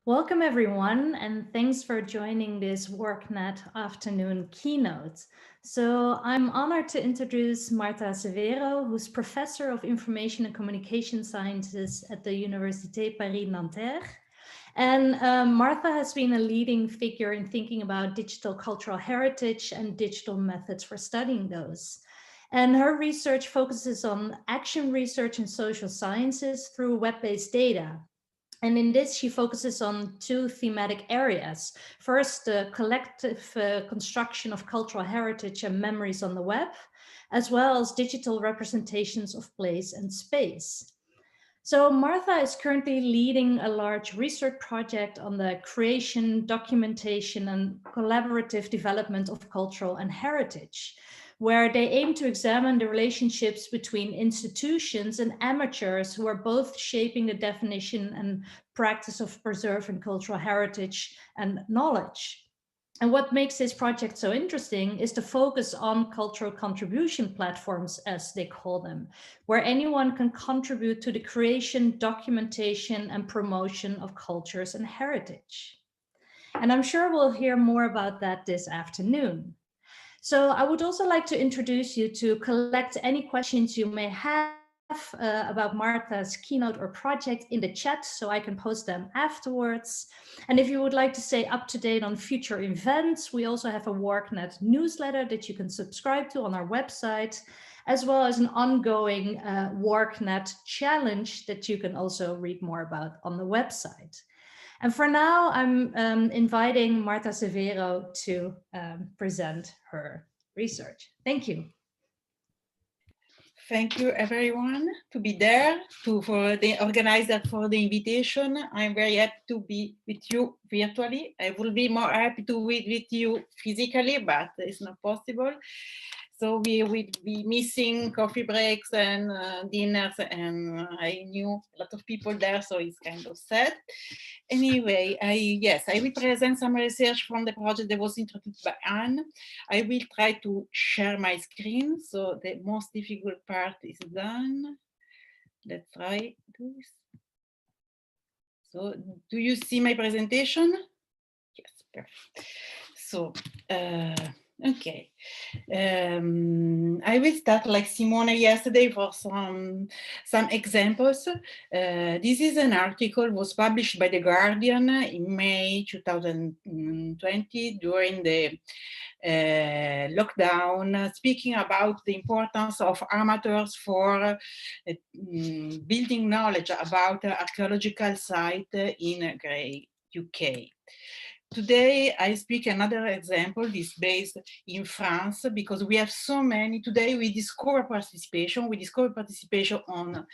Welcome everyone, and thanks for joining this WorkNet afternoon keynote. So I'm honored to introduce Marta Severo, who's Professor of Information and Communication Sciences at the Université Paris Nanterre. And Martha has been a leading figure in thinking about digital cultural heritage and digital methods for studying those. And her research focuses on action research in social sciences through web-based data. And in this, she focuses on two thematic areas. First, the collective construction of cultural heritage and memories on the web, as well as digital representations of place and space. So Martha is currently leading a large research project on the creation, documentation, and collaborative development of cultural and heritage, where they aim to examine the relationships between institutions and amateurs who are both shaping the definition and practice of preserving cultural heritage and knowledge. And what makes this project so interesting is the focus on cultural contribution platforms, as they call them, where anyone can contribute to the creation, documentation, and promotion of cultures and heritage. And I'm sure we'll hear more about that this afternoon. So I would also like to introduce you to collect any questions you may have about Martha's keynote or project in the chat, so I can post them afterwards. And if you would like to stay up to date on future events, we also have a WorkNet newsletter that you can subscribe to on our website, as well as an ongoing WorkNet challenge that you can also read more about on the website. And for now, I'm inviting Marta Severo to present her research. Thank you. Thank you, everyone, to be there, for the organizer for the invitation. I'm very happy to be with you virtually. I will be more happy to be with you physically, but it's not possible. So we will be missing coffee breaks and dinners, and I knew a lot of people there, so it's kind of sad. Anyway, I will present some research from the project that was introduced by Anne. I will try to share my screen, so the most difficult part is done. Let's try this. So, do you see my presentation? Yes, perfect. So, okay. I will start like Simone yesterday for some examples. This is an article was published by The Guardian in May 2020 during the lockdown, speaking about the importance of amateurs for building knowledge about archaeological sites in UK. Today, I speak another example, this based in France, because we have so many. Today, we discover participation. We discover participation on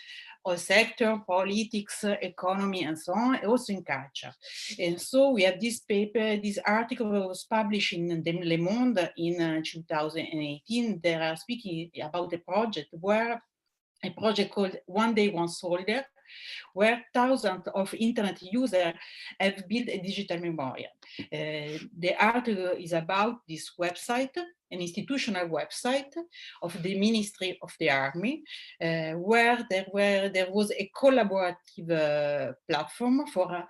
all sector, politics, economy, and so on, also in culture. And so we have this paper, this article was published in Le Monde in 2018. They are speaking about a project called One Day, One Soldier, where thousands of internet users have built a digital memorial. The article is about this website, an institutional website of the Ministry of the Army, where there was a collaborative platform for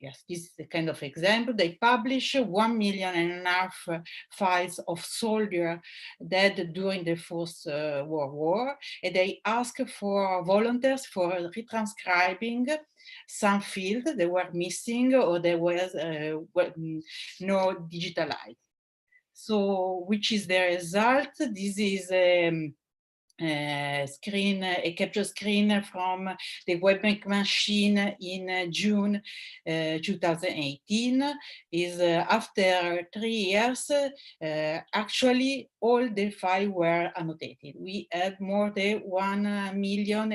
yes, this is a kind of example. They publish 1.5 million files of soldiers dead during the First World War, and they ask for volunteers for retranscribing some fields that were missing or there was no digitalized. So, which is the result? This is a capture screen from the Webbank machine in June 2018 is after 3 years, actually all the files were annotated. We had more than 1.5 million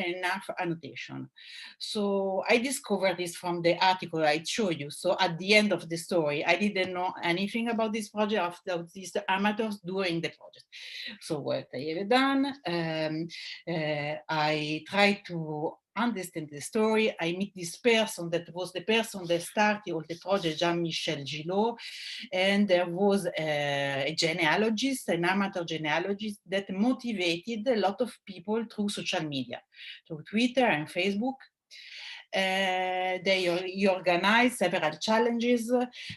annotation. So I discovered this from the article I showed you. So at the end of the story, I didn't know anything about this project after these amateurs during the project. So what I have done, I tried to understand the story. I meet this person that was the person that started all the project, Jean-Michel Gillot, and there was a genealogist, an amateur genealogist that motivated a lot of people through social media, through Twitter and Facebook. They organize several challenges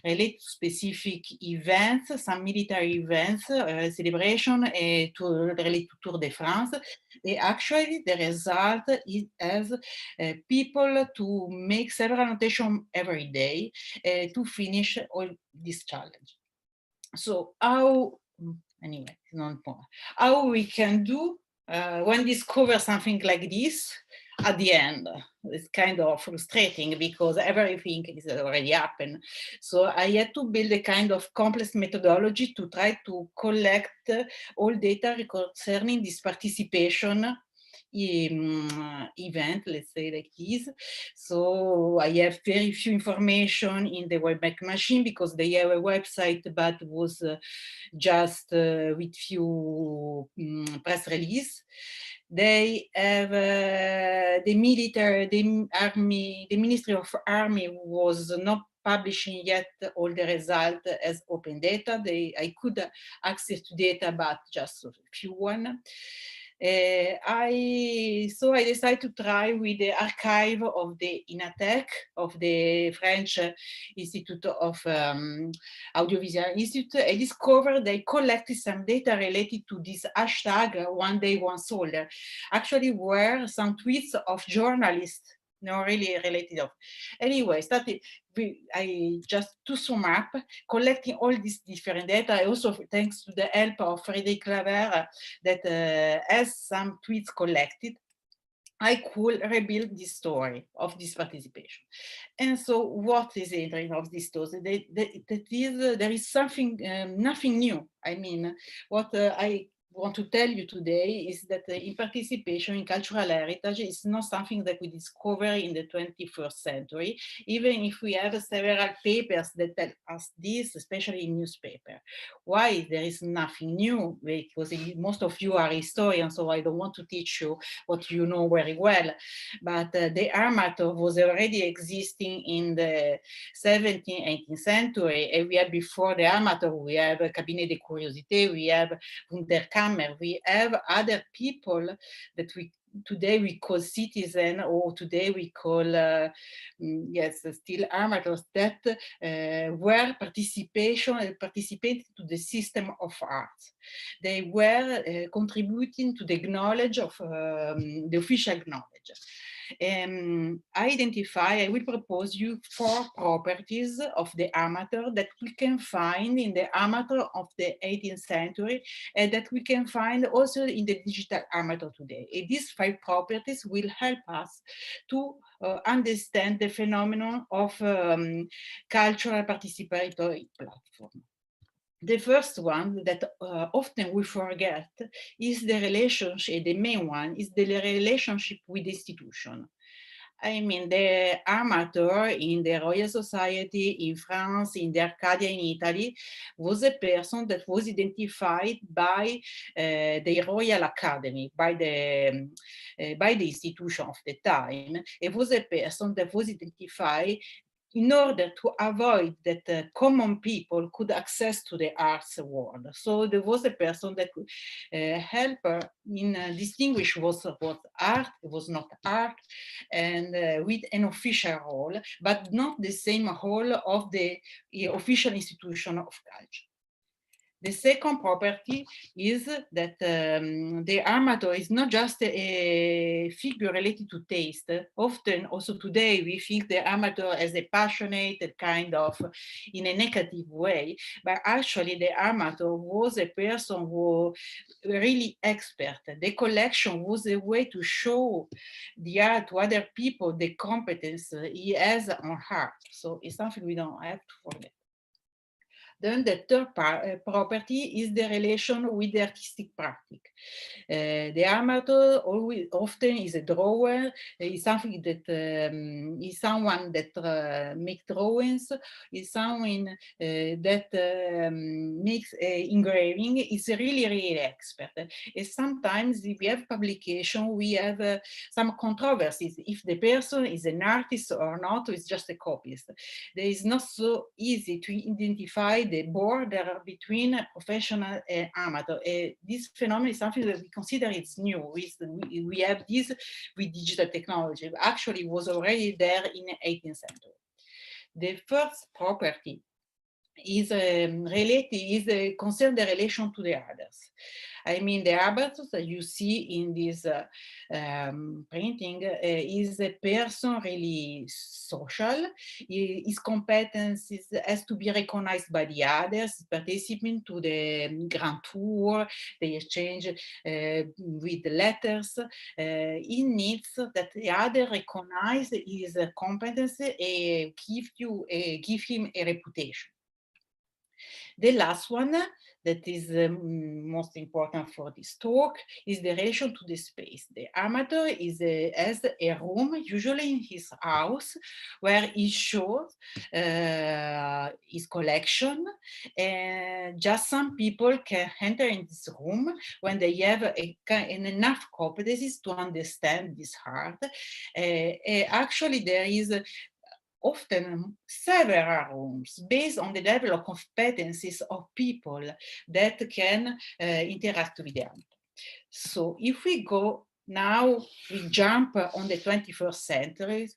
related to specific events, some military events, celebration related to Tour de France. Actually, the result is as people to make several annotations every day to finish all this challenge. So anyway, not more. How we can do when discover something like this at the end? It's kind of frustrating because everything is already happened. So I had to build a kind of complex methodology to try to collect all data concerning this participation event, let's say like this. So I have very few information in the Wayback Machine because they have a website, but was just with few press release. They have the Ministry of Army was not publishing yet all the results as open data. I could access to data, but just a few one. So I decided to try with the archive of the INATEC, of the French Institute of Audiovisual Institute. I discovered they collected some data related to this hashtag One Day One Soldier. Actually were some tweets of journalists, not really related of. Anyway, I just to sum up, collecting all these different data. I also, thanks to the help of Frédéric Claver, that has some tweets collected, I could rebuild this story of this participation. And so what is the interest of this story? There is something, nothing new. I mean, what I want to tell you today is that in participation in cultural heritage is not something that we discover in the 21st century, even if we have several papers that tell us this, especially in newspaper. Why there is nothing new? Because most of you are historians, so I don't want to teach you what you know very well. But the armator was already existing in the 17th, 18th century, and we have before the armator, we have Cabinet de Curiosité, we have Wunderkammer, we have other people that today we call citizen, or today we call, yes, still armators that were participating to the system of art. They were contributing to the knowledge of the official knowledge. I will propose you 4 properties of the armator that we can find in the armator of the 18th century and that we can find also in the digital armator today. And these 5 properties will help us to understand the phenomenon of cultural participatory platform. The first one that often we forget is the relationship, the main one is the relationship with the institution. I mean, the armator in the Royal Society in France, in the Arcadia in Italy, was a person that was identified by the Royal Academy, by the institution of the time. It was a person that was identified in order to avoid that common people could access to the arts world. So there was a person that could help in distinguish what was art, was not art, and with an official role, but not the same role of the official institution of culture. The second property is that the armator is not just a figure related to taste. Often, also today, we think the armator as a passionate kind of, in a negative way, but actually the armator was a person who really expert. The collection was a way to show the art to other people, the competence he has on art. So it's something we don't have to forget. Then the third property is the relation with the artistic practice. The armator often is a drawer, is something that is someone that makes drawings, is someone that makes engraving, is really expert. And sometimes if we have publication, we have some controversies if the person is an artist or not, or is just a copyist. There is not so easy to identify outside the border between professional and amateur. This phenomenon is something that we consider it's new. We have this with digital technology. Actually, it was already there in the 18th century. The first property is concern the relation to the others. I mean, the avatars that you see in this printing is a person really social. His competencies has to be recognized by the others, participating to the grand tour, they exchange with the letters. He needs that the other recognize his competence and give him a reputation. The last one that is most important for this talk is the relation to the space. The amateur has a room, usually in his house, where he shows his collection. And just some people can enter in this room when they have enough competencies to understand this art. Actually, there is often several rooms based on the level of competencies of people that can interact with them. So if we go now, we jump on the 21st century.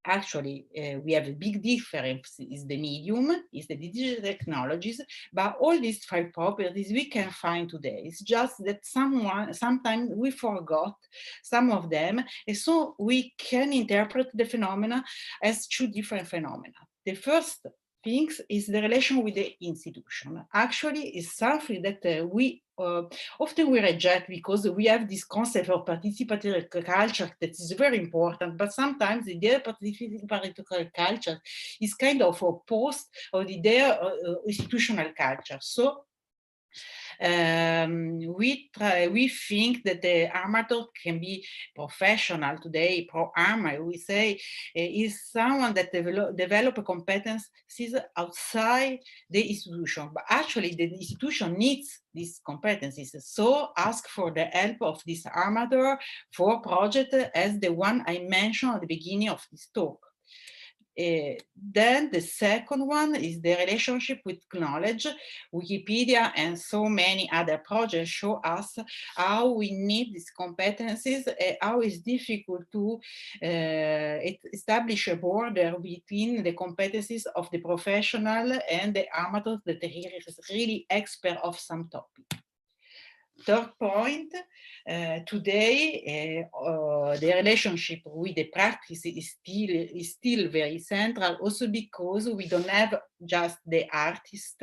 Actually, we have a big difference is the medium, is the digital technologies, but all these 5 properties we can find today. It's just that sometimes we forgot some of them, and so we can interpret the phenomena as 2 different phenomena. The first thing is the relation with the institution. Actually, it's something that we often we reject because we have this concept of participatory culture that is very important, but sometimes the idea of participatory culture is kind of opposed of the idea of institutional culture. So we think that the amateur can be professional today. Pro-armor, we say, is someone that develop a competence outside the institution, but actually the institution needs these competencies. So ask for the help of this amateur for project as the one I mentioned at the beginning of this talk. Then the second one is the relationship with knowledge. Wikipedia and so many other projects show us how we need these competencies, how it's difficult to establish a border between the competencies of the professional and the amateur that is really expert of some topic. Third point, today the relationship with the practice is still very central, also because we don't have just the artists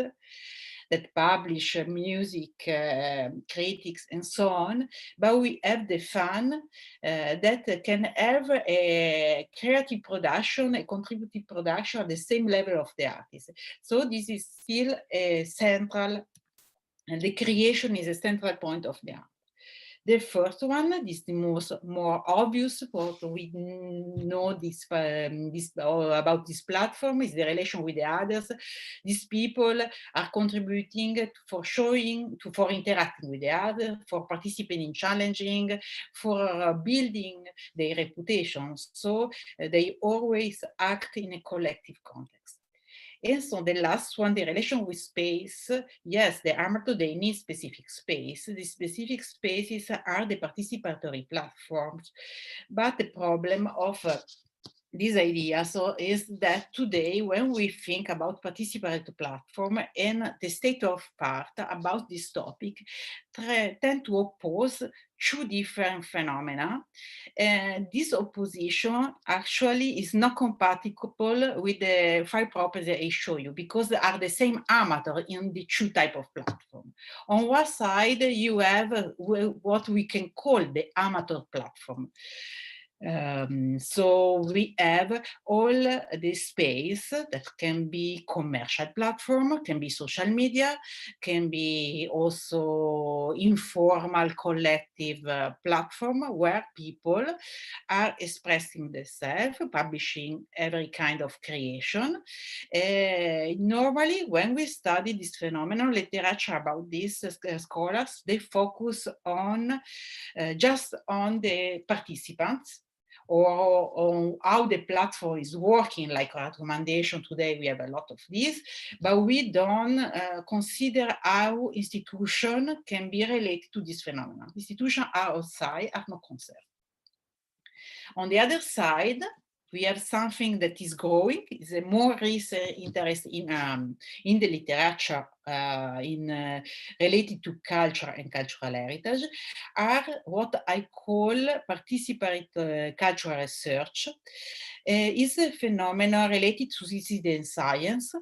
that publish music, critics, and so on, but we have the fan that can have a creative production, a contributive production at the same level of the artist. So this is still a central, and the creation is a central point of the art. The first one is the more obvious, what we know about this platform is the relation with the others. These people are contributing for interacting with the others, for participating in challenging, for building their reputations. So they always act in a collective context. And so the last one, the relation with space. Yes, the amateur, they need specific space. The specific spaces are the participatory platforms. But the problem of this idea is that today, when we think about participatory platform and the state of art about this topic, tend to oppose 2 different phenomena. And this opposition actually is not compatible with the 5 properties I show you, because they are the same amateur in the 2 types of platform. On one side, you have what we can call the amateur platform. So we have all the space that can be commercial platform, can be social media, can be also informal collective platform where people are expressing themselves, publishing every kind of creation. Normally, when we study this phenomenon, literature about this, scholars, they focus on just on the participants, or on how the platform is working, like recommendation today, we have a lot of this, but we don't consider how institutions can be related to this phenomenon. Institutions are outside, are not concerned. On the other side, we have something that is growing, is a more recent interest in the literature related to culture and cultural heritage, are what I call participatory cultural research. Is a phenomenon related to citizen science,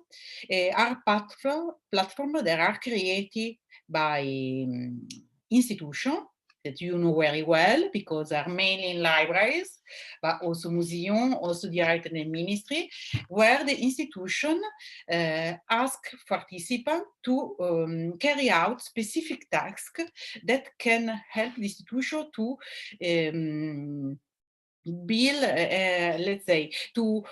are platforms that are created by institutions that you know very well, because they are mainly in libraries, but also museums, also directed in ministry, where the institution ask participants to carry out specific tasks that can help the institution to build, let's say, to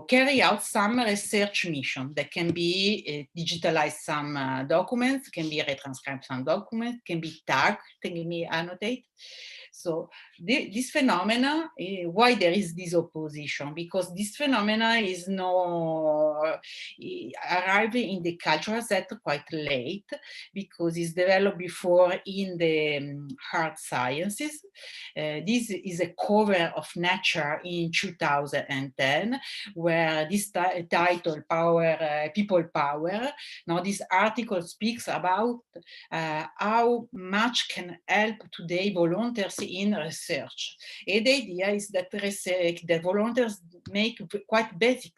carry out some research mission that can be digitalize some documents, can be retranscribe some documents, can be tagged, can be annotate. So this phenomena, why there is this opposition? Because this phenomena is arriving in the cultural sector quite late, because it's developed before in the hard sciences. This is a cover of Nature in 2010, where this title, People Power, now this article speaks about how much can help today volunteers in research. And the idea is that the volunteers make quite basic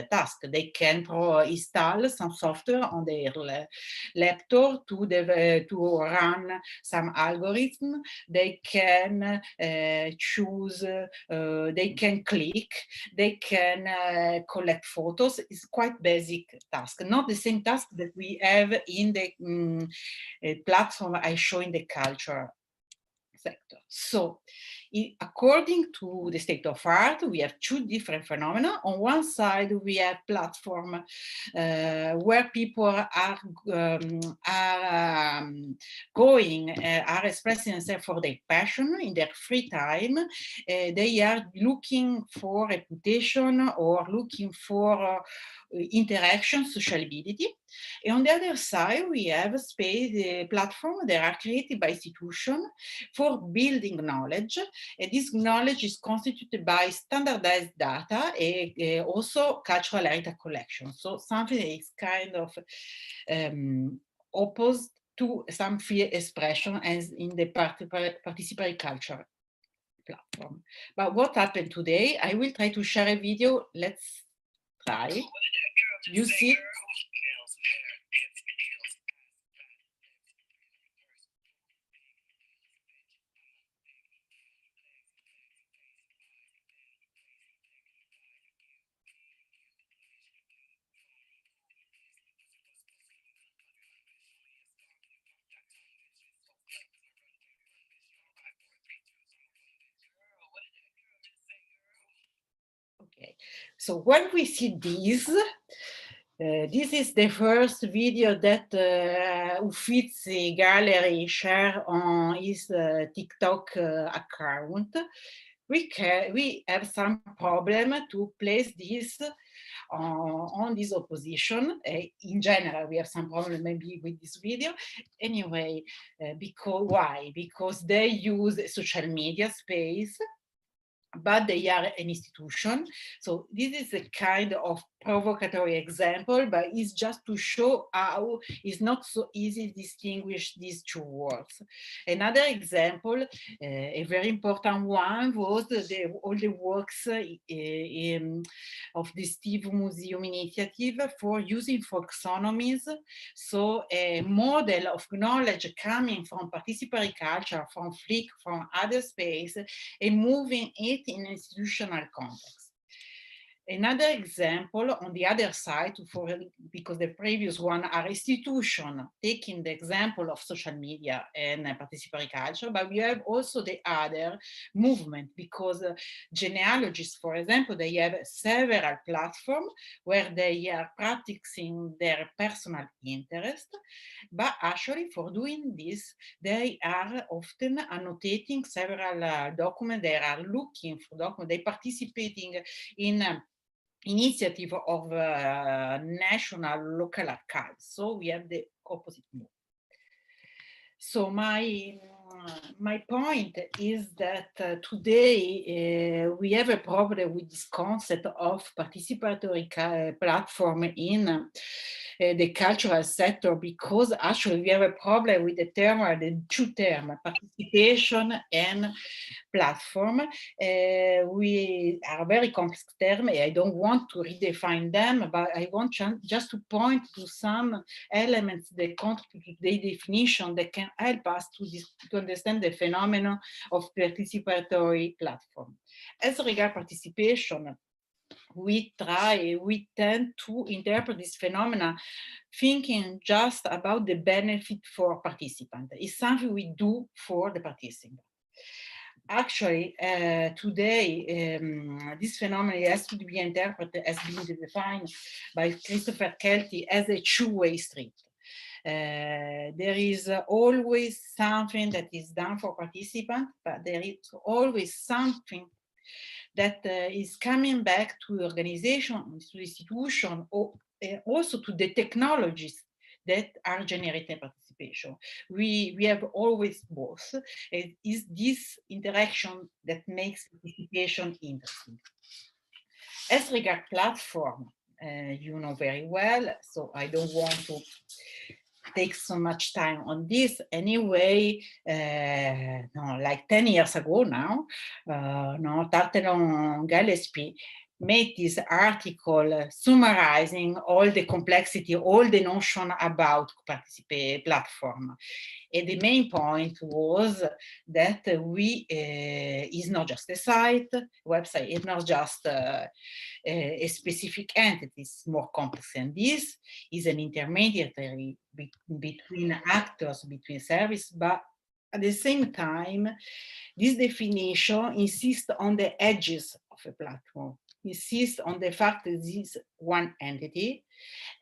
tasks. They can install some software on their laptop to run some algorithm. They can choose, they can click, they can collect photos. It's quite basic task, not the same task that we have in the platform I show in the culture sector. So according to the state of art, we have two different phenomena. On one side, we have platform where people are are expressing themselves for their passion in their free time. They are looking for reputation or looking for interaction, sociability. And on the other side, we have space platforms that are created by institutions for building knowledge. And this knowledge is constituted by standardized data and also cultural heritage collection. So something that is kind of opposed to some free expression as in the participatory culture platform. But what happened today? I will try to share a video. Let's try. You see? Okay, so when we see this, this is the first video that Uffizi Gallery shared on his TikTok account. We have some problem to place this on this opposition. In general, we have some problem maybe with this video. Anyway, why? Because they use social media space, but they are an institution. So this is a kind of provocatory example, but it's just to show how it's not so easy to distinguish these two words. Another example, a very important one, was all the works of the Steve Museum initiative for using folksonomies. So a model of knowledge coming from participatory culture, from flick, from other space, and moving it in an institutional context. Another example on the other side, because the previous one are institutions, taking the example of social media and participatory culture, but we have also the other movement, because genealogists, for example, they have several platforms where they are practicing their personal interest, but actually for doing this, they are often annotating several documents, they are looking for documents, they participating in initiative of national local archives. So we have the opposite move. So my point is that today we have a problem with this concept of participatory platform in the cultural sector, because actually we have a problem with the term, the two terms, participation and platform. We are very complex terms. I don't want to redefine them, but I want just to point to some elements that contribute to the definition that can help us to understand the phenomenon of participatory platform. As regards participation, we tend to interpret this phenomena thinking just about the benefit for participants. It's something we do for the participant. Actually, today, this phenomenon has to be interpreted as being defined by Christopher Kelty as a two-way street. There is always something that is done for participants, but there is always something that is coming back to the organization, to the institution, or also to the technologies that are generating participation. We have always both. It is this interaction that makes participation interesting. As regard platform, you know very well, so I don't want to take so much time on this. Anyway, no, like 10 years ago now, no, Tartelon Gillespie made this article summarizing all the complexity, all the notion about participate platform. And the main point was that we is not just a website, it's not just a specific entity, it's more complex than this, is an intermediary between actors, between services, but at the same time, this definition insists on the edges of a platform, insists on the fact that this is one entity,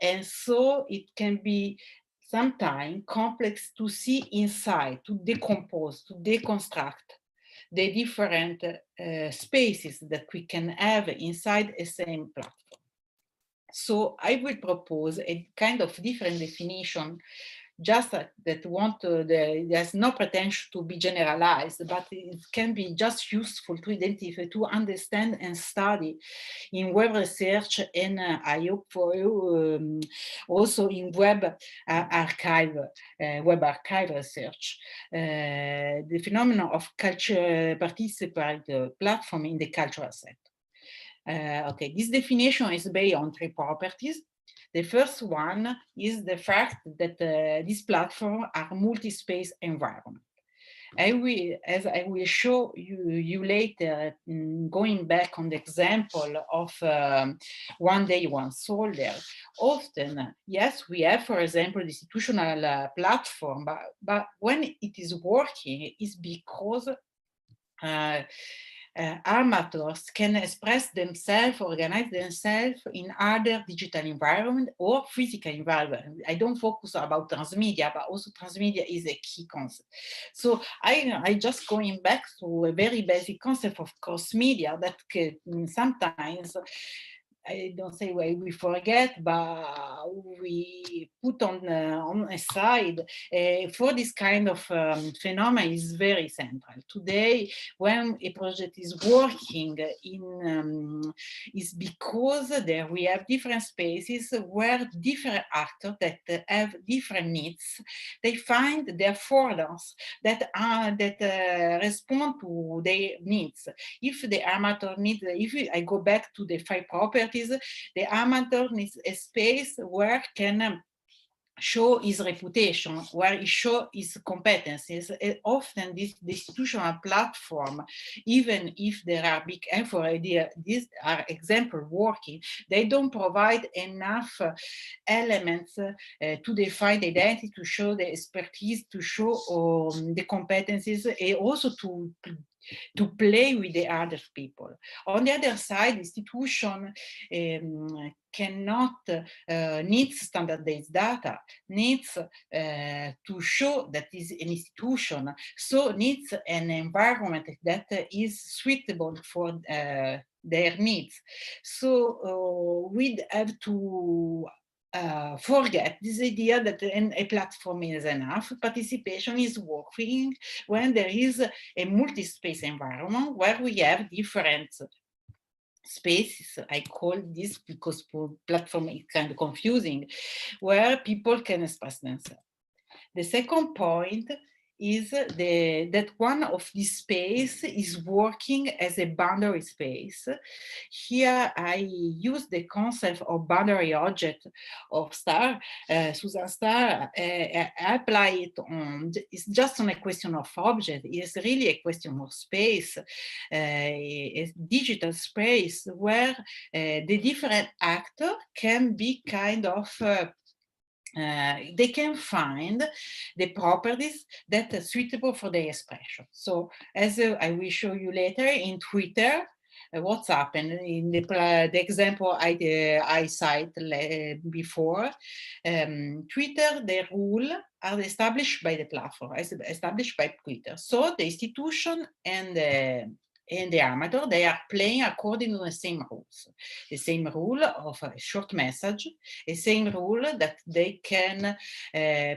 and so it can be sometimes complex to see inside, to decompose, to deconstruct the different spaces that we can have inside a same platform. So I will propose a kind of different definition, just that there's no pretension to be generalized, but it can be just useful to identify, to understand and study in web research, and I hope for you also in web archive research, the phenomenon of culture participatory platform in the cultural sector. Okay, this definition is based on three properties. The first one is the fact that these platforms are multi-space environment. As I will show you later, going back on the example of one day, one soldier, often, yes, we have, for example, the institutional platform, but when it is working, it's because amateurs can express themselves, organize themselves in other digital environment or physical environment. I don't focus about transmedia, but also transmedia is a key concept. So I just going back to a very basic concept of cross media that sometimes, I don't say we forget, but we put on a side for this kind of phenomenon is very central. Today, when a project is working is because there we have different spaces where different actors that have different needs, they find their affordance that respond to their needs. If the amateur needs, I go back to the 5 properties, the amateur needs a space where can show his reputation, where he show his competencies. And often the institutional platform, even if there are big efforts, these are example working, they don't provide enough elements to define the identity, to show the expertise, to show the competencies, and also to play with the other people. On the other side, institution cannot needs standardized data, needs to show that is an institution, so needs an environment that is suitable for their needs. So we'd have to forget this idea that a platform is enough. Participation is working when there is a multi-space environment where we have different spaces. I call this because for platform is kind of confusing, where people can express themselves. The second point is that one of these space is working as a boundary space. Here I use the concept of boundary object of star, Susan Star. I apply it on, it's just on a question of object, it's really a question of space, a digital space where the different actors can be kind of they can find the properties that are suitable for their expression. So as I will show you later in Twitter, what's happened in the example I cited before, Twitter, the rules are established by the platform, established by Twitter. So the institution and the amateur, they are playing according to the same rules. The same rule of a short message, the same rule that they can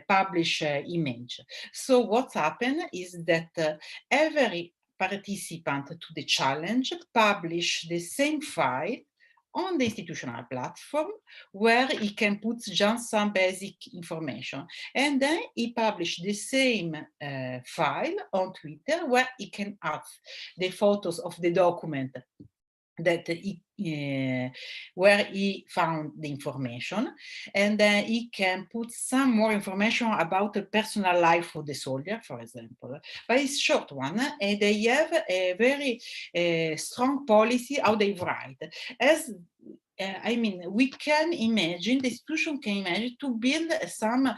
publish image. So what's happened is that every participant to the challenge publish the same file on the institutional platform where he can put just some basic information. And then he published the same file on Twitter where he can add the photos of the document that where he found the information, and then he can put some more information about the personal life of the soldier, for example. But it's short one, and they have a very strong policy how they write. As I mean, we can imagine, the institution can imagine to build some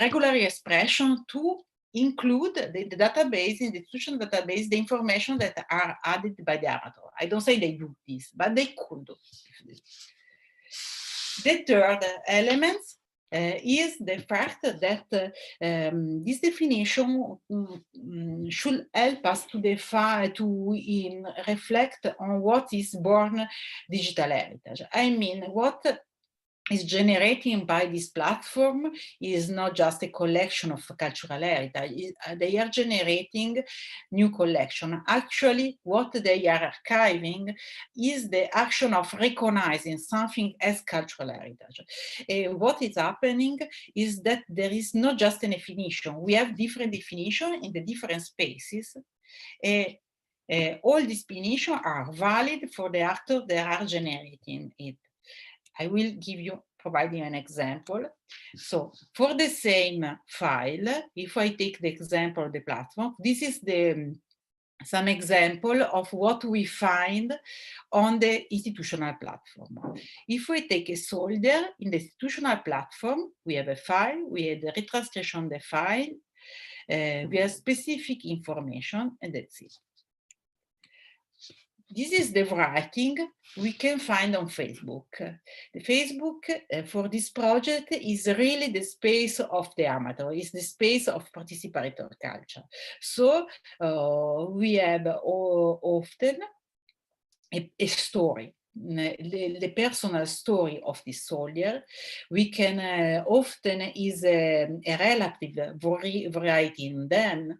regular expression to include the database, in the institution database, the information that are added by the amateur. I don't say they do this, but they could do this. The third element is the fact that this definition should help us to define, to reflect on what is born digital heritage. I mean, what is generating by this platform is not just a collection of cultural heritage. They are generating new collection. Actually, what they are archiving is the action of recognizing something as cultural heritage. What is happening is that there is not just a definition. We have different definitions in the different spaces. All these definitions are valid for the actors that are generating it. I will provide you an example. So for the same file, if I take the example of the platform, this is some example of what we find on the institutional platform. If we take a soldier in the institutional platform, we have a file, we have the retranscription of the file, we have specific information, and that's it. This is the writing we can find on Facebook. The Facebook for this project is really the space of the amateur, is the space of participatory culture. So we have often a story. The personal story of the soldier, we can often is a relative variety in them.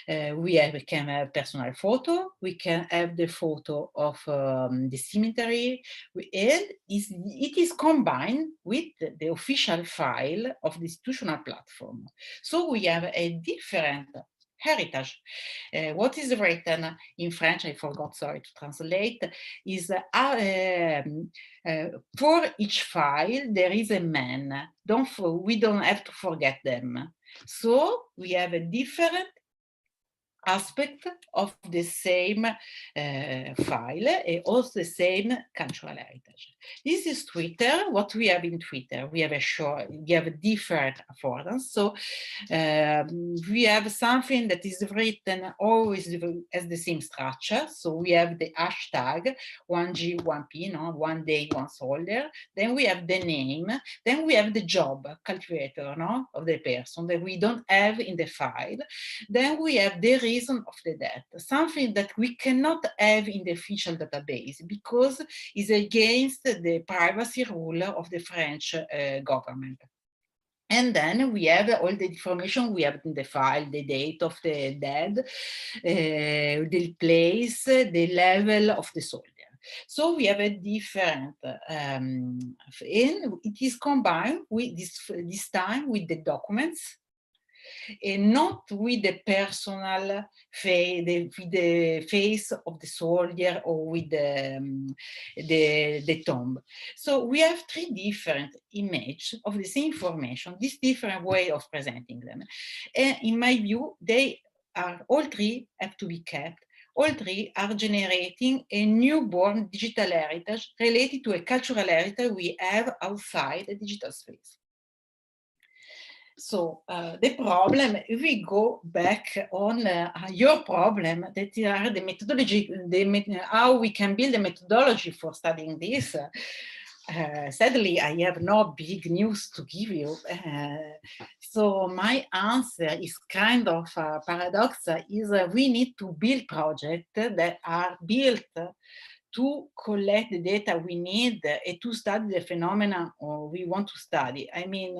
We can have personal photo, we can have the photo of the cemetery, and it is combined with the official file of the institutional platform. So we have a different heritage. What is written in French, I forgot, sorry, to translate, is for each file, there is a man. We don't have to forget them. So we have a different aspect of the same file and also the same cultural heritage. This is Twitter. What we have in Twitter, we have a different affordance. So we have something that is written always as the same structure. So we have the hashtag 1G, 1P, no? 1 day, 1 soldier. Then we have the name. Then we have the job calculator, no? Of the person that we don't have in the file. Then we have the reason of the death, something that we cannot have in the official database because it's against the privacy rule of the French government. And then we have all the information we have in the file, the date of the dead, the place, the level of the soldier. So we have a different, and it is combined with this time with the documents, and not with the personal the face of the soldier or with the tomb. So we have 3 different images of the same information, this different way of presenting them. And in my view, they are all 3 have to be kept. All 3 are generating a newborn digital heritage related to a cultural heritage we have outside the digital space. So the problem, if we go back on your problem, that are the methodology, how we can build a methodology for studying this. Sadly, I have no big news to give you. So my answer is kind of paradox, is we need to build projects that are built to collect the data we need and to study the phenomena we want to study. I mean,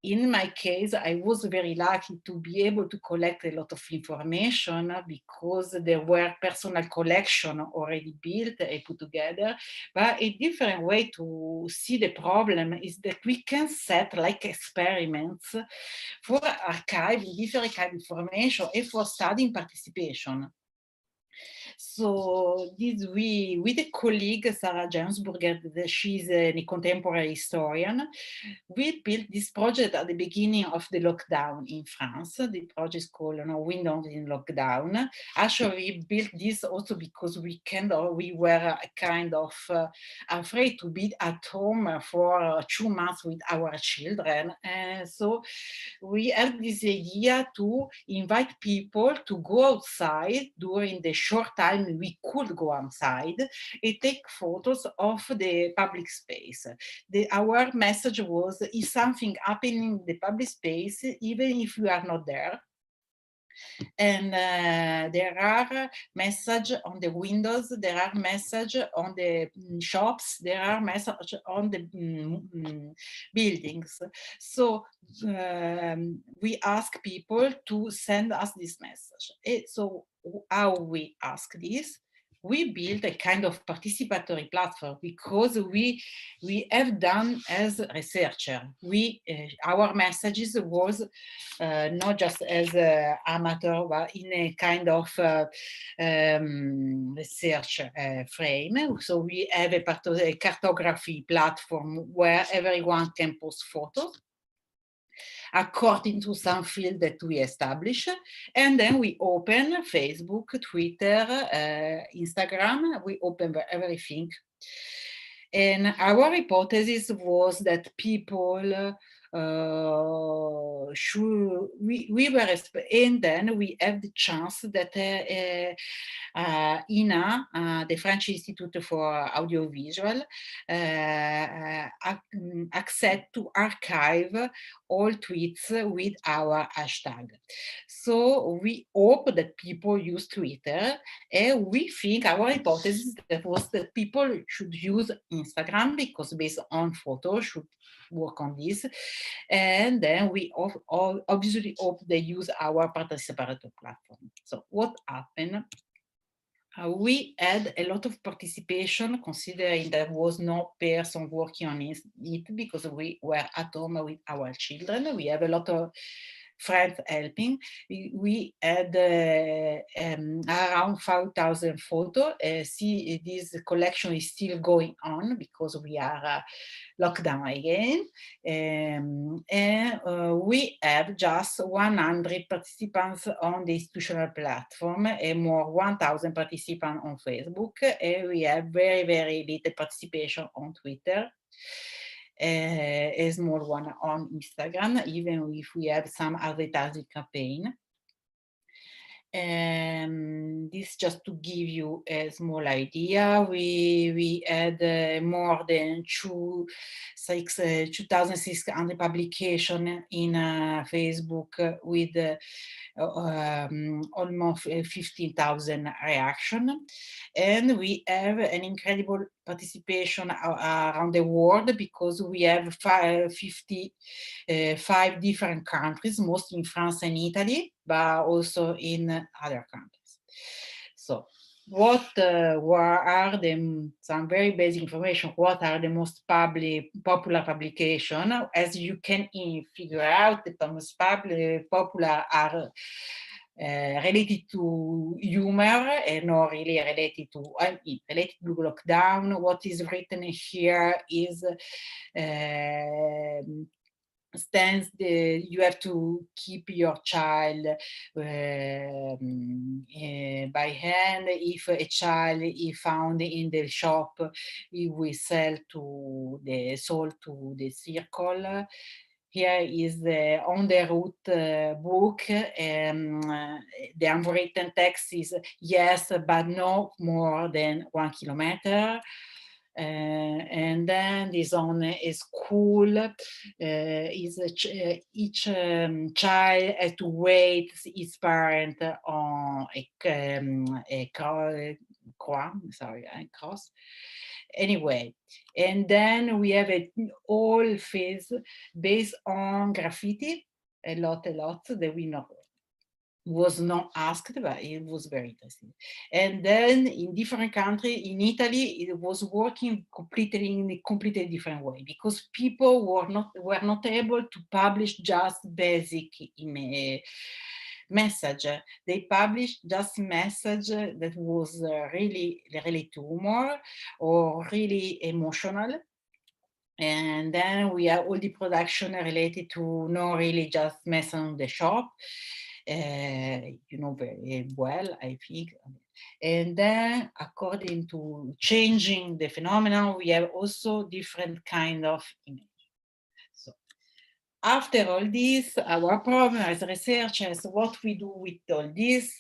in my case, I was very lucky to be able to collect a lot of information because there were personal collection already built and put together. But a different way to see the problem is that we can set like experiments for archiving different kind of information and for studying participation. So this with a colleague, Sarah Jamsburger, she's a contemporary historian, we built this project at the beginning of the lockdown in France. The project is called Windows in Lockdown. Actually, we built this also because we were kind of afraid to be at home for 2 months with our children. So we had this idea to invite people to go outside during the short time we could go outside and take photos of the public space. Our message was, if something happening in the public space, even if you are not there. And there are messages on the windows, there are messages on the shops, there are messages on the buildings. So we ask people to send us this message. So how we ask this? We built a kind of participatory platform because we have done as a researcher. Our messages was not just as amateur, but in a kind of research frame. So we have a cartography platform where everyone can post photos according to some field that we establish. And then we open Facebook, Twitter, Instagram, we open everything. And our hypothesis was that people and then we have the chance that INA, the French Institute for Audiovisual, accept to archive all tweets with our hashtag. So we hope that people use Twitter, and we think our hypothesis was that people should use Instagram because based on photos should work on this. And then we obviously hope they use our participatory platform. So what happened? We had a lot of participation considering there was no person working on it because we were at home with our children. We have a lot of friends helping. We had around 5,000 photos. See, this collection is still going on because we are locked down again. We have just 100 participants on the institutional platform and more 1,000 participants on Facebook. And we have very, very little participation on Twitter. A small one on Instagram, even if we have some advertising campaign. This just to give you a small idea. We had more than 2,600 publications in Facebook with almost 15,000 reactions. And we have an incredible participation around the world because we have 55 different countries, mostly in France and Italy, but also in other countries. So what are some very basic information, what are the most popular publications? As you can figure out, the most popular are related to humor and not really related to lockdown. What is written here is stands you have to keep your child by hand. If a child is found in the shop, it will sold to the circle. Here is the On the Route book. The unwritten text is yes, but no more than 1 kilometer. And then this on a school is each child has to wait his parent on a cross. Anyway, and then we have a whole phase based on graffiti, a lot that we know was not asked, but it was very interesting. And then in different countries, in Italy, it was working in a completely different way because people were not able to publish just basic message. They published just message that was really related to humor or really emotional. And then we have all the production related to not really just mess on the shop. You know very well, I think. And then according to changing the phenomenon, we have also different kind of image. So after all this, our problem as researchers, what we do with all this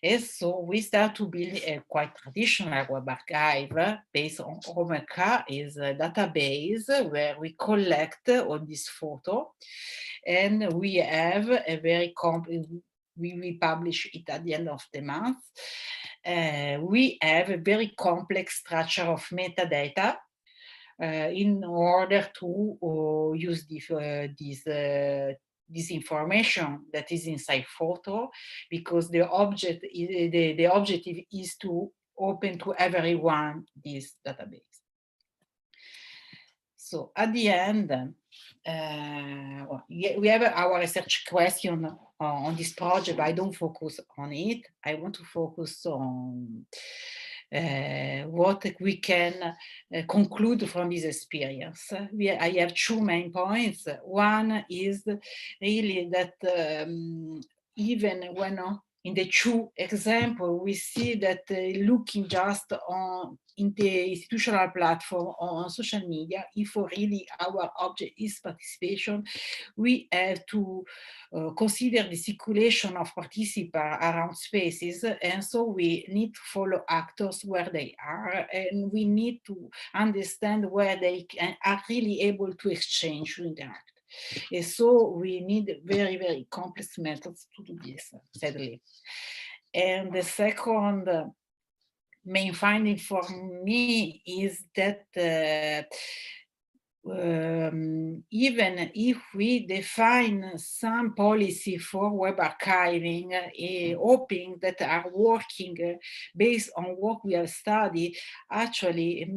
is so we start to build a quite traditional web archive based on OMK, is a database where we collect all this photo, and we have a very we publish it at the end of the month. We have a very complex structure of metadata in order to use this information that is inside photo, because the objective is to open to everyone this database. So at the end, we have our research question on this project, but I don't focus on it. I want to focus on what we can conclude from this experience. I have two main points. One is really that even when in the two examples, we see that looking just in the institutional platform on social media, if really our object is participation, we have to consider the circulation of participants around spaces, and so we need to follow actors where they are, and we need to understand where they are really able to exchange, to interact. And so we need very, very complex methods to do this, sadly. And the second main finding for me is that even if we define some policy for web archiving, hoping that are working based on what we have studied, actually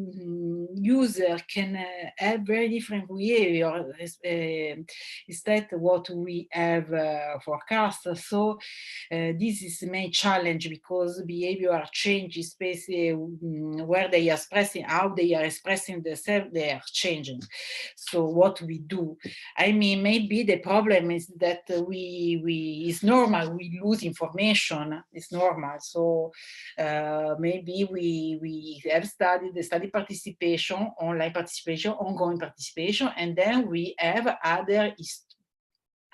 user can have very different behavior instead what we have forecast. So this is the main challenge, because behavior changes, especially where they are expressing, how they are expressing themselves, they are changing. So what we do, I mean, maybe the problem is that it's normal, we lose information, it's normal. So maybe we have studied the study participation, online participation, ongoing participation, and then we have other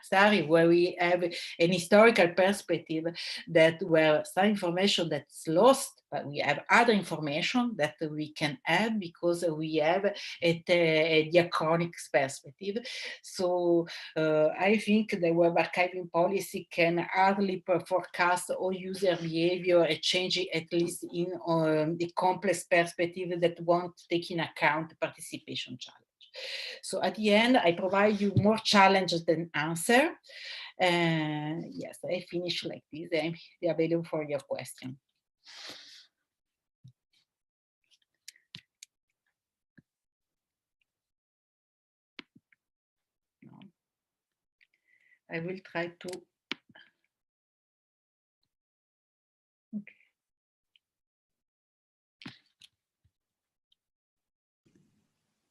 study where we have an historical perspective, that where some information that's lost, but we have other information that we can have because we have a diachronic perspective. So I think the web archiving policy can hardly forecast all user behavior and change it, at least in the complex perspective that won't take in account participation challenge. So at the end, I provide you more challenges than answer. Yes, I finish like this. I'm available for your question. No. I will try to. Okay.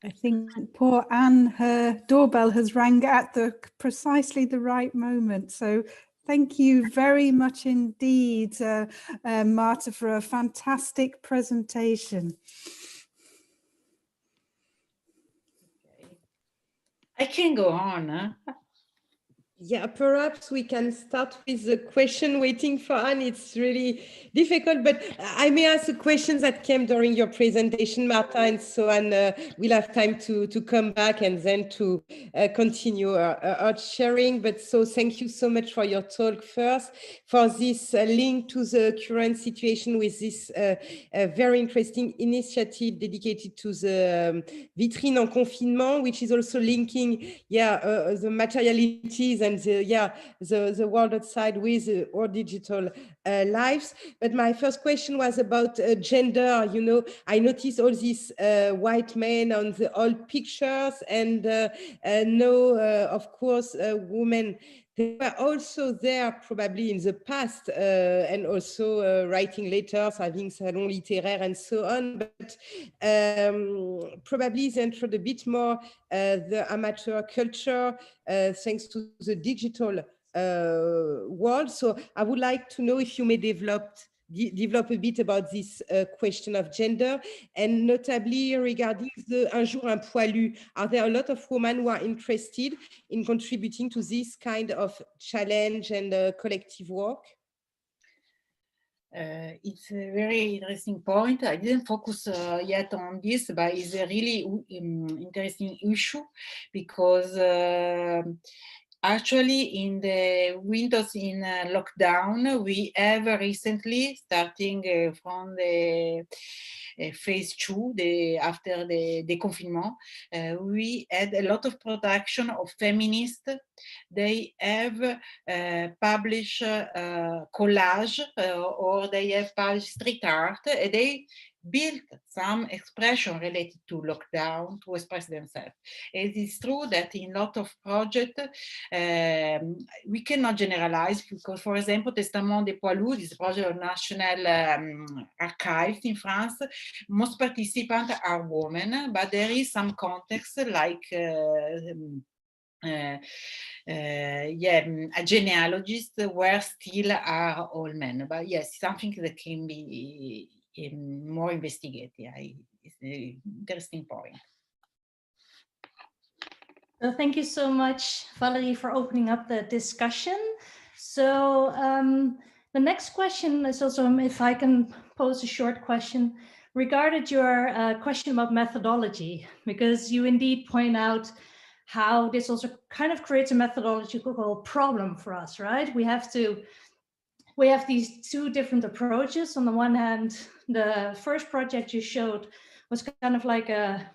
I think poor Anne, her doorbell has rang at precisely the right moment. So thank you very much indeed, Marta, for a fantastic presentation. Okay. I can go on. Huh? Yeah, perhaps we can start with the question waiting for Anne. It's really difficult, but I may ask the questions that came during your presentation, Marta, and so on. We'll have time to come back and then to continue our sharing. But so thank you so much for your talk first, for this link to the current situation with this very interesting initiative dedicated to the Vitrine en Confinement, which is also linking, the materialities and the world outside with our digital lives. But my first question was about gender. You know, I noticed all these white men on the old pictures, and of course, women. They were also there probably in the past, and also writing letters, having salon littéraire and so on, but probably they entered a bit more the amateur culture thanks to the digital world. So I would like to know if you may develop a bit about this question of gender, and notably regarding the Un jour un poilu. Are there a lot of women who are interested in contributing to this kind of challenge and collective work? It's a very interesting point. I didn't focus yet on this, but it's a really interesting issue, because actually in the windows in lockdown, we have recently, starting from the phase 2, after the déconfinement, we had a lot of production of feminists. They have published collage, or they have published street art, and they built some expression related to lockdown to express themselves. It is true that in a lot of projects, we cannot generalize, because, for example, Testament des Poids Lourds is a project of National Archives in France. Most participants are women, but there is some context like genealogists where still are all men. But yes, something that can be more investigated. It's an interesting point. So thank you so much, Valerie, for opening up the discussion. So the next question is also, if I can pose a short question, regarding your question about methodology, because you indeed point out how this also kind of creates a methodological problem for us, right? We have these two different approaches. On the one hand, the first project you showed was kind of like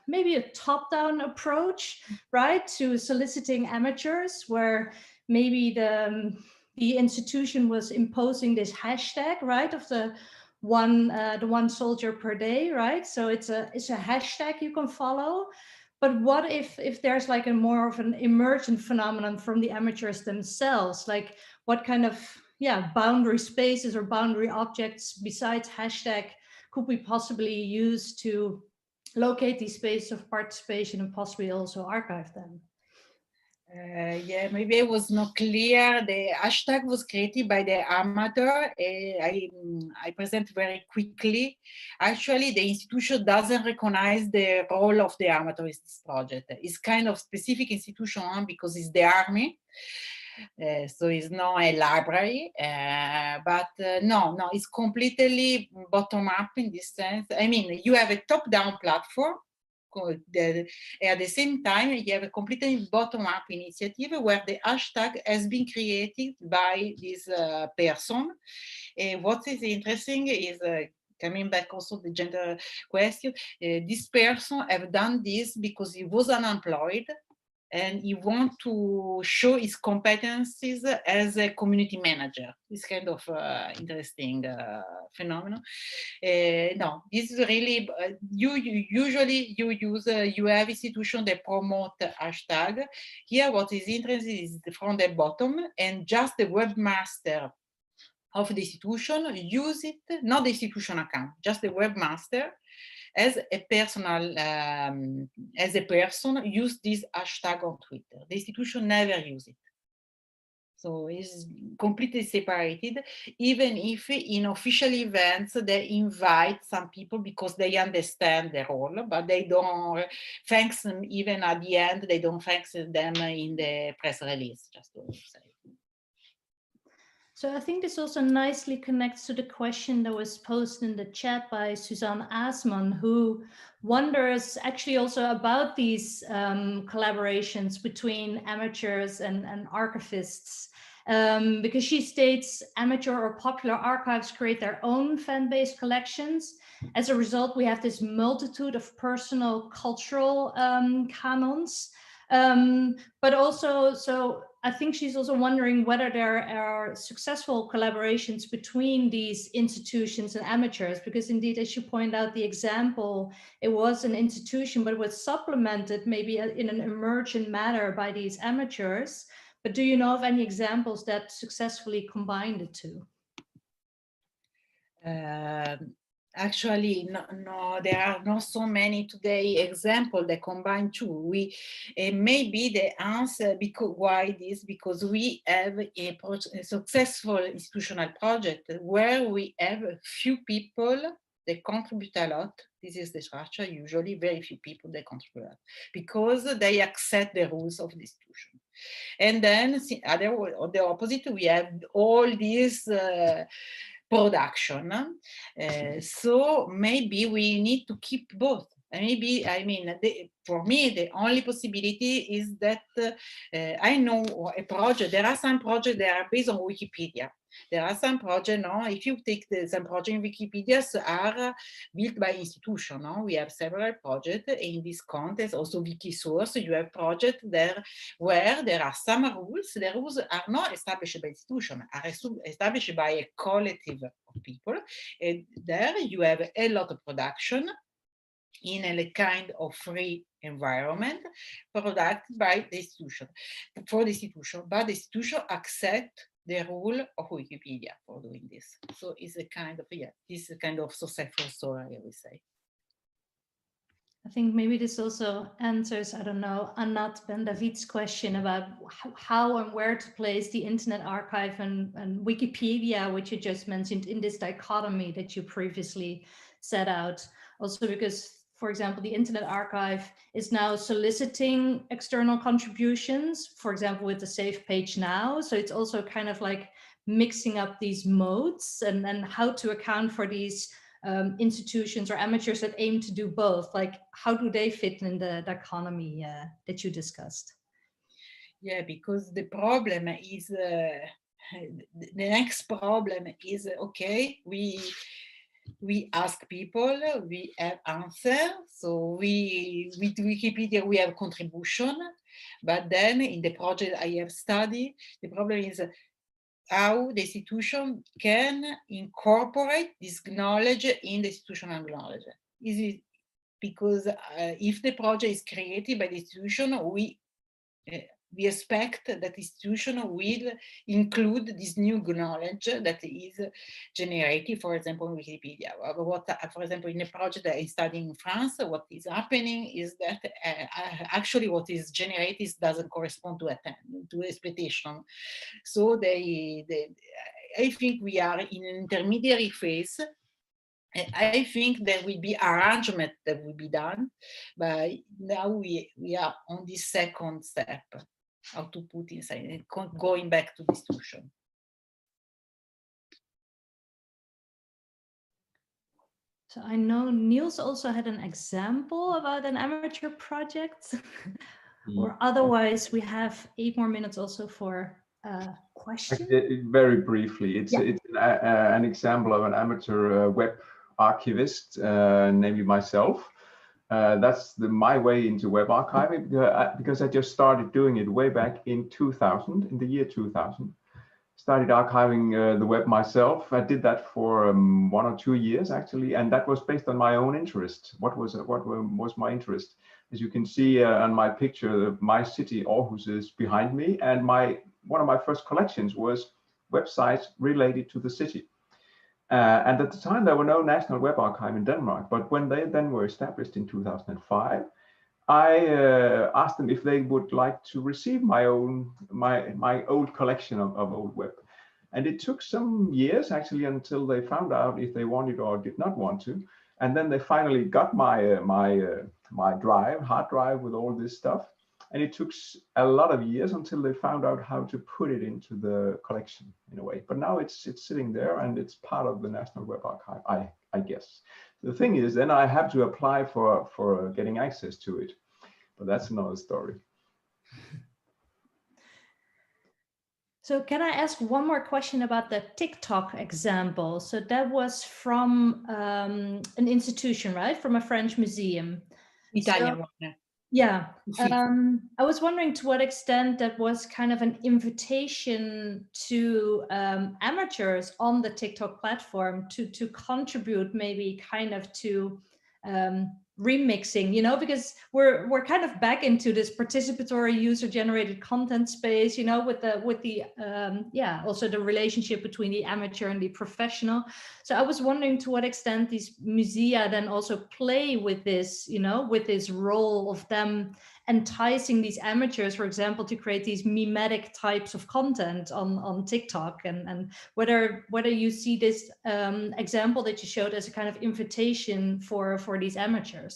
maybe a top-down approach, right, to soliciting amateurs, where maybe the institution was imposing this hashtag, right, of the one soldier per day, right? So it's a hashtag you can follow. But what if there's like a more of an emergent phenomenon from the amateurs themselves? Like what kind of boundary spaces or boundary objects besides hashtag could we possibly use to locate these spaces of participation and possibly also archive them? Yeah, maybe it was not clear. The hashtag was created by the amateur. I present very quickly. Actually, the institution doesn't recognize the role of the amateur in this project. It's kind of specific institution because it's the army. So it's not a library, but no, it's completely bottom up in this sense. I mean, you have a top-down platform. At the same time, you have a completely bottom-up initiative where the hashtag has been created by this person. What is interesting is coming back also the gender question. This person have done this because he was unemployed and he wants to show his competencies as a community manager. It's kind of interesting phenomenon. No, this is really, usually you use, you have institutions that promote hashtag. Here what is interesting is from the bottom, and just the webmaster of the institution use it, not the institution account, just the webmaster as a personal, as a person use this hashtag on Twitter. The institution never use it. So it's completely separated, even if in official events they invite some people because they understand the role, but they don't thanks them even at the end, they don't thank them in the press release, just to say. So I think this also nicely connects to the question that was posted in the chat by Suzanne Asman, who wonders actually also about these collaborations between amateurs and archivists, because she states amateur or popular archives create their own fan-based collections. As a result, we have this multitude of personal cultural canons. But also, so I think she's also wondering whether there are successful collaborations between these institutions and amateurs, because indeed, as you point out, the example, it was an institution, but it was supplemented maybe in an emergent manner by these amateurs. But do you know of any examples that successfully combine the two? Actually, no, there are not so many today examples that combine two. Maybe the answer because why this, because we have a successful institutional project where we have a few people that contribute a lot. This is the structure, usually very few people that contribute because they accept the rules of the institution. And then on the opposite, we have all these production. So maybe we need to keep both. Maybe, I mean, for me, the only possibility is that I know a project, there are some projects that are based on Wikipedia. There are some projects, no, if you take some projects in Wikipedia are built by institution, no? We have several projects in this context, also Wikisource, you have projects there where there are some rules. The rules are not established by institution, are established by a collective of people. And there you have a lot of production in a kind of free environment produced by the institution, for the institution, but the institution accept the rule of Wikipedia for doing this. So it's a kind of, this is a kind of successful story, I would say. I think maybe this also answers, I don't know, Anat Ben David's question about how and where to place the Internet Archive and Wikipedia, which you just mentioned, in this dichotomy that you previously set out. Also because, for example, the Internet Archive is now soliciting external contributions, for example, with the Save Page Now. So it's also kind of like mixing up these modes and how to account for these institutions or amateurs that aim to do both. Like, how do they fit in the dichotomy that you discussed? Yeah, because the problem is, the next problem is, okay, we ask people, we have answers. So with Wikipedia, we have contribution. But then in the project I have studied, the problem is how the institution can incorporate this knowledge in the institutional knowledge. Is it because if the project is created by the institution, we expect that the institution will include this new knowledge that is generated, for example, in Wikipedia. For example, in a project that I study in France, what is happening is that actually what is generated doesn't correspond to expectation. So I think we are in an intermediary phase. I think there will be arrangement that will be done, but now we are on this second step, how to put inside, going back to the institution. So I know Niels also had an example about an amateur project, or otherwise we have 8 more minutes also for questions. Very briefly, it's an example of an amateur web archivist, namely myself. That's my way into web archiving, because I just started doing it way back in 2000, in the year 2000. Started archiving the web myself. I did that for 1 or 2 years actually, and that was based on my own interest. What was my interest? As you can see on my picture, my city Aarhus is behind me, and one of my first collections was websites related to the city. And at the time, there were no national web archive in Denmark, but when they then were established in 2005, I asked them if they would like to receive my old collection of old web. And it took some years actually until they found out if they wanted or did not want to. And then they finally got my hard drive with all this stuff. And it took a lot of years until they found out how to put it into the collection in a way. But now it's sitting there and it's part of the National Web Archive, I guess. The thing is, then I have to apply for getting access to it. But that's another story. So can I ask one more question about the TikTok example? So that was from an institution, right? From a French museum. Italian one. Yeah, I was wondering to what extent that was kind of an invitation to amateurs on the TikTok platform to contribute, maybe kind of to remixing, you know, because we're kind of back into this participatory user-generated content space, you know, with the also the relationship between the amateur and the professional. So I was wondering to what extent these musea then also play with this, you know, with this role of them enticing these amateurs, for example, to create these mimetic types of content on TikTok, and whether you see this example that you showed as a kind of invitation for these amateurs.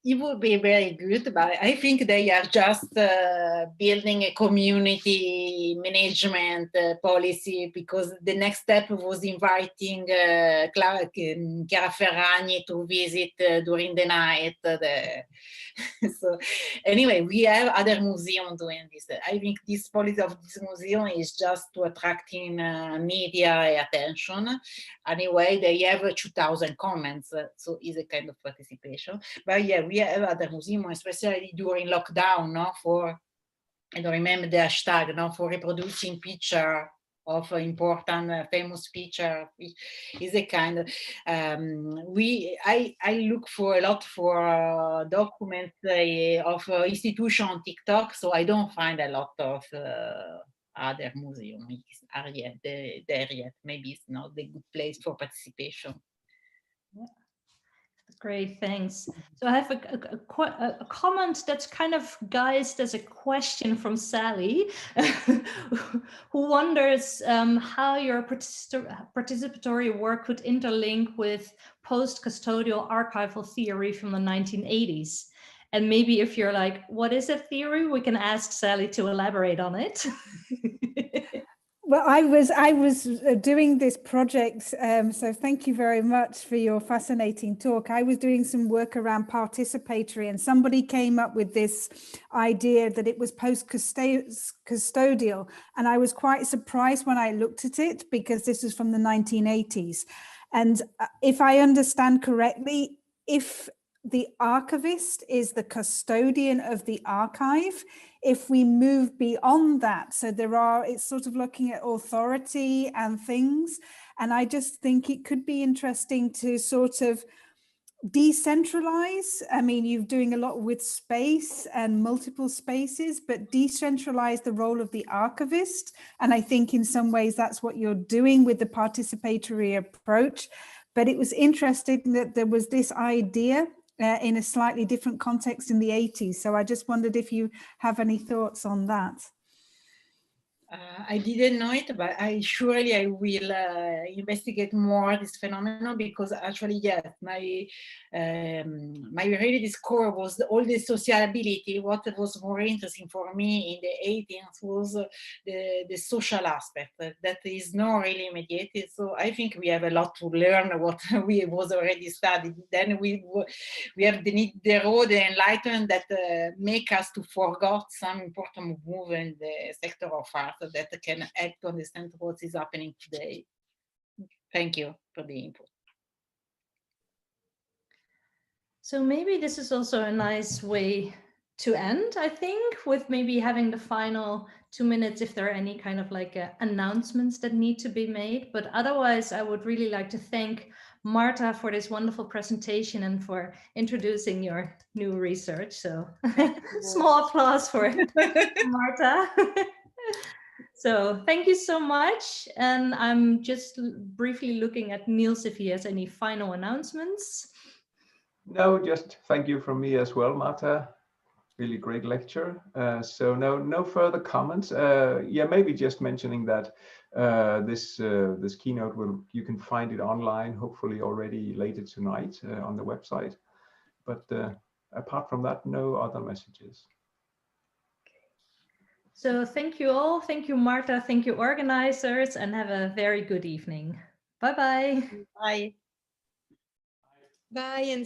It would be very good, but I think they are just building a community management policy, because the next step was inviting Chiara Ferragni to visit during the night. So anyway, we have other museums doing this. I think this policy of this museum is just to attracting media attention. Anyway, they have 2,000 comments, so it's a kind of participation. But yeah, we have other museums, especially during lockdown, no, I don't remember the hashtag, no, for reproducing picture of important famous feature. Is a kind of I look for a lot for documents of institution on TikTok, so I don't find a lot of other museums are yet there yet. Maybe it's not the good place for participation. Yeah. Great, thanks. So I have a comment that's kind of guised as a question from Sally, who wonders how your participatory work could interlink with post-custodial archival theory from the 1980s. And maybe if you're like, what is a theory? We can ask Sally to elaborate on it. Well, I was doing this project, so thank you very much for your fascinating talk. I was doing some work around participatory, and somebody came up with this idea that it was post-custodial, and I was quite surprised when I looked at it, because this is from the 1980s. And if I understand correctly, if the archivist is the custodian of the archive, if we move beyond that, so it's sort of looking at authority and things, and I just think it could be interesting to sort of decentralize. I mean, you're doing a lot with space and multiple spaces, but decentralize the role of the archivist, and I think in some ways that's what you're doing with the participatory approach. But it was interesting that there was this idea in a slightly different context in the 80s. So I just wondered if you have any thoughts on that. I didn't know it, but I will investigate more this phenomenon, because actually, yes, my really discovery was all the sociability. What was more interesting for me in the 80s was the social aspect that is not really mediated. So I think we have a lot to learn what we was already studied. Then we have the road, the enlightenment that make us to forget some important move in the sector of art that can help to understand what is happening today. Thank you for the input. So maybe this is also a nice way to end, I think, with maybe having the final 2 minutes if there are any kind of like announcements that need to be made. But otherwise, I would really like to thank Marta for this wonderful presentation and for introducing your new research. So small applause for Marta. So thank you so much. And I'm just briefly looking at Niels if he has any final announcements. No, just thank you from me as well, Marta. Really great lecture. So no further comments. Yeah, maybe just mentioning that this keynote you can find it online, hopefully already later tonight on the website. But apart from that, no other messages. So thank you all. Thank you, Marta. Thank you, organizers, and have a very good evening. Bye-bye. Bye. Bye. And